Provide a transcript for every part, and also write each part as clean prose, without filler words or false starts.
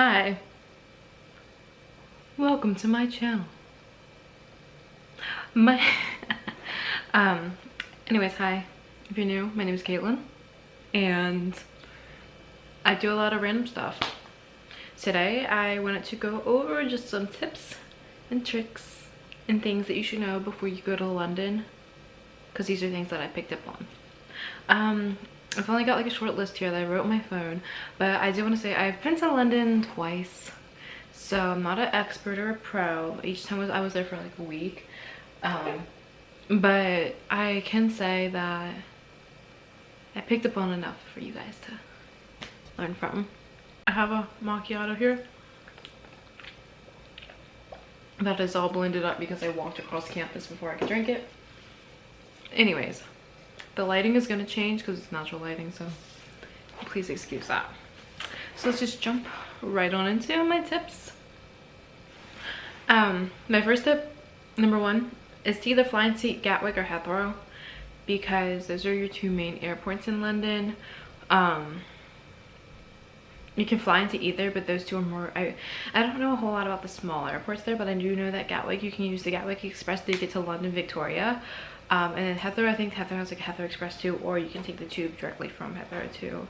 Hi, welcome to my channel. My um anyways, hi. If you're new, my name is Katelyn and I do a lot of random stuff. Today I wanted to go over just some tips and tricks and things that you should know before you go to London, because these are things that I picked up on. I've only got like a short list here that I wrote on my phone, but I do want to say I've been to London twice, so I'm not an expert or a pro. Each time I was there for like a week, but I can say that I picked up on enough for you guys to learn from. I have a macchiato here that is all blended up because I walked across campus before I could drink it. Anyways, the lighting is going to change because it's natural lighting, so please excuse that. So let's just jump right on into my tips. My first tip, number one, is to either fly into Gatwick or Heathrow, because those are your two main airports in London. You can fly into either, but those two are more, I don't know a whole lot about the small airports there, but I do know that Gatwick, you can use the Gatwick Express to get to London Victoria. And then Heathrow, I think Heathrow has like a Heathrow Express too, or you can take the tube directly from Heathrow to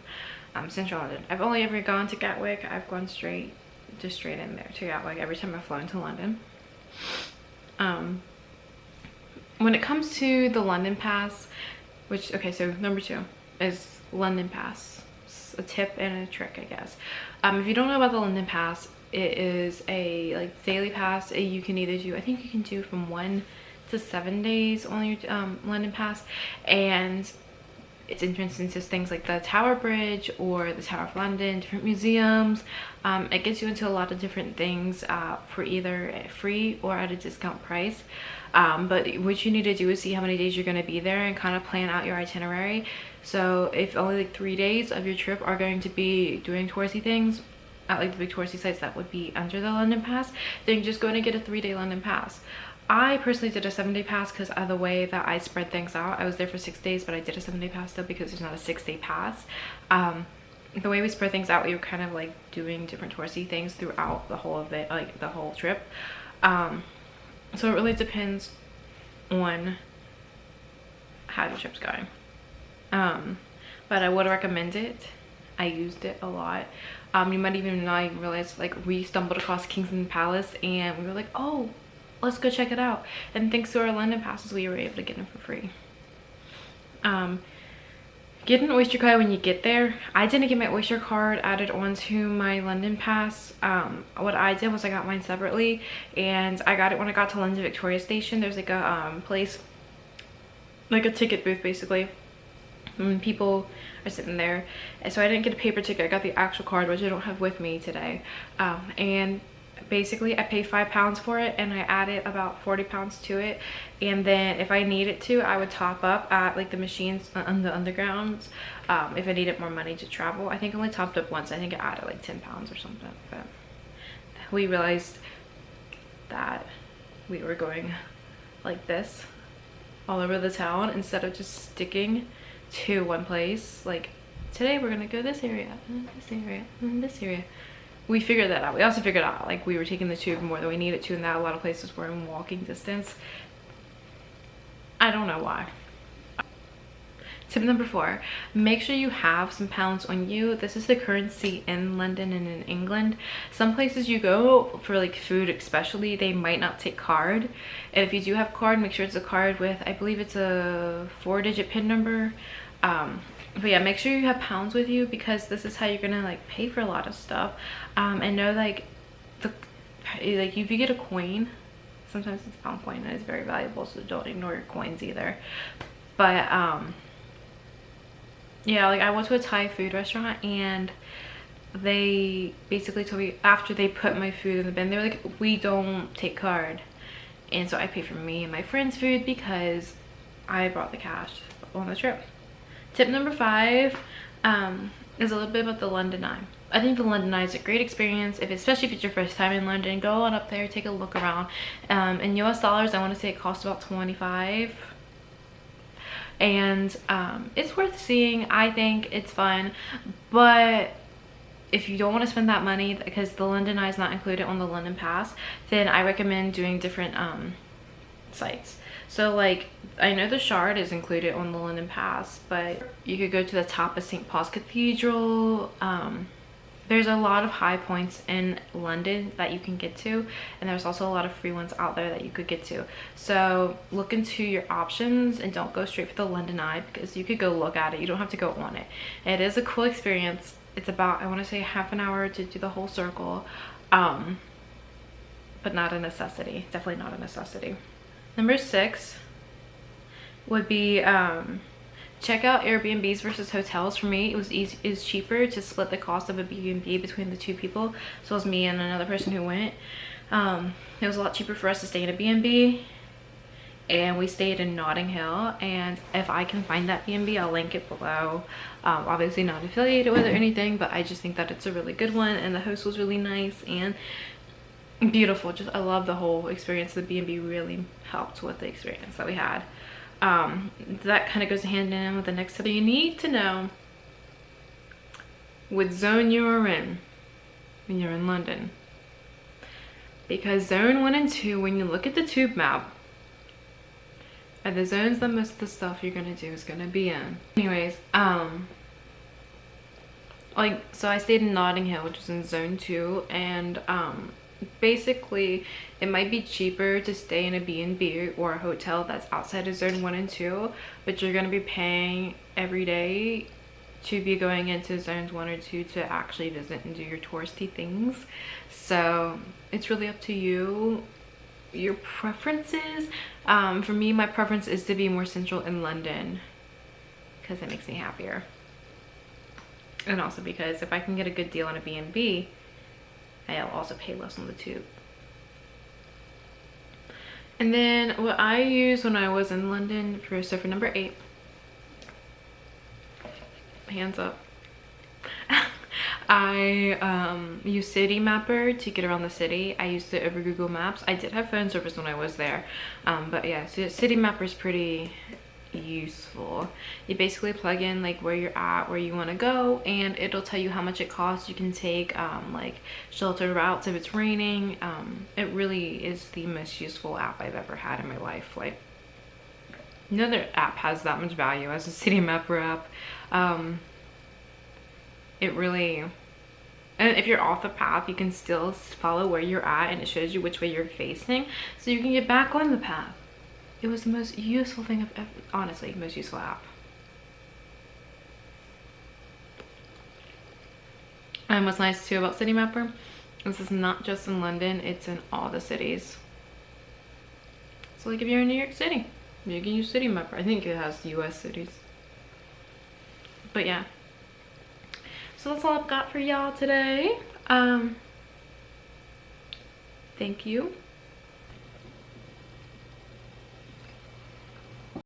Central London. I've only ever gone to Gatwick. I've gone straight in there to Gatwick every time I've flown to London. When it comes to the London Pass, which, okay, so number two is London Pass. It's a tip and a trick, I guess. If you don't know about the London Pass, it is a like daily pass. You can either do, I think you can do from 1 to 7 days on your London Pass, and it's entrance into things like the Tower Bridge or the Tower of London, different museums. It gets you into a lot of different things for either free or at a discount price. But what you need to do is see how many days you're going to be there and kind of plan out your itinerary. So if only like 3 days of your trip are going to be doing touristy things at like the big touristy sites that would be under the London Pass, then you're just going to get a 3-day London Pass. I personally did a 7-day pass because of the way that I spread things out. I was there for 6 days, but I did a 7-day pass though because there's not a 6-day pass. The way we spread things out, we were kind of like doing different touristy things throughout the whole of it, like the whole trip. So it really depends on how your trip's going. But I would recommend it. I used it a lot. You might even not even realize, like, we stumbled across Kingston Palace and we were like, oh, let's go check it out. And thanks to our London passes, we were able to get them for free. Get an Oyster card when you get there. I didn't get my Oyster card added onto my London pass. What I did was I got mine separately, and I got it when I got to London Victoria Station. There's like a place, like a ticket booth basically, and people are sitting there. And so I didn't get a paper ticket. I got the actual card, which I don't have with me today. And basically I paid £5 for it, and I added about £40 to it, and then if I needed to, I would top up at like the machines on the undergrounds if I needed more money to travel. I think I only topped up once. I think I added like £10 or something, but we realized that we were going like this all over the town instead of just sticking to one place. Like, today we're gonna go this area and this area and this area. We figured that out. We also figured out like we were taking the tube more than we needed to, and that a lot of places were in walking distance. I don't know why. Tip number 4, make sure you have some pounds on you. This is the currency in London and in England. Some places you go for like food especially, they might not take card, and if you do have card, make sure it's a card with, I believe it's a 4-digit PIN number. But yeah, make sure you have pounds with you, because this is how you're gonna like pay for a lot of stuff. And know like if you get a coin, sometimes it's a pound coin and it's very valuable, so don't ignore your coins either. But yeah, like I went to a Thai food restaurant, and they basically told me after they put my food in the bin, they were like, we don't take card. And so I paid for me and my friend's food because I brought the cash on the trip. Tip number 5 is a little bit about the London Eye. I think the London Eye is a great experience, especially if it's your first time in London. Go on up there, take a look around. In US dollars, I want to say it costs about 25, and it's worth seeing. I think it's fun, but if you don't want to spend that money, because the London Eye is not included on the London Pass, then I recommend doing different sites. So like, I know the Shard is included on the London Pass, but you could go to the top of St. Paul's Cathedral. There's a lot of high points in London that you can get to, and there's also a lot of free ones out there that you could get to. So look into your options and don't go straight for the London Eye, because you could go look at it. You don't have to go on it. It is a cool experience. It's about, I want to say, half an hour to do the whole circle, but not a necessity. Definitely not a necessity. Number 6 would be check out Airbnbs versus hotels. For me, it was cheaper to split the cost of a B&B between the 2 people. So it was me and another person who went. It was a lot cheaper for us to stay in a B&B, and we stayed in Notting Hill. And if I can find that B&B, I'll link it below. Obviously not affiliated with it or anything, but I just think that it's a really good one, and the host was really nice and beautiful. Just, I love the whole experience. The B&B really helped with the experience that we had. That kind of goes hand in hand with the next thing you need to know what zone you are in when you're in London, because zone 1 and 2, when you look at the tube map, are the zones that most of the stuff you're gonna do is gonna be in. Anyways, like, so I stayed in Notting Hill, which was in zone 2, and basically it might be cheaper to stay in a B&B or a hotel that's outside of zone 1 and 2, but you're going to be paying every day to be going into zones 1 or 2 to actually visit and do your touristy things. So it's really up to you, your preferences. For me, my preference is to be more central in London, because it makes me happier, and also because if I can get a good deal on a B&B, I'll also pay less on the tube. And then what I used when I was in London for number 8, hands up, I used City Mapper to get around the city. I used it over Google Maps. I did have phone service when I was there, but yeah, so City Mapper is pretty useful. You basically plug in like where you're at, where you want to go, and it'll tell you how much it costs. You can take like sheltered routes if it's raining. It really is the most useful app I've ever had in my life. Like, no other app has that much value as a City Mapper app. It really, and if you're off the path, you can still follow where you're at, and it shows you which way you're facing, so you can get back on the path. It was the most useful thing I've ever, honestly, most useful app. And what's nice too about City Mapper, this is not just in London, it's in all the cities. So like if you're in New York City, you can use City Mapper. I think it has US cities. But yeah. So that's all I've got for y'all today. Thank you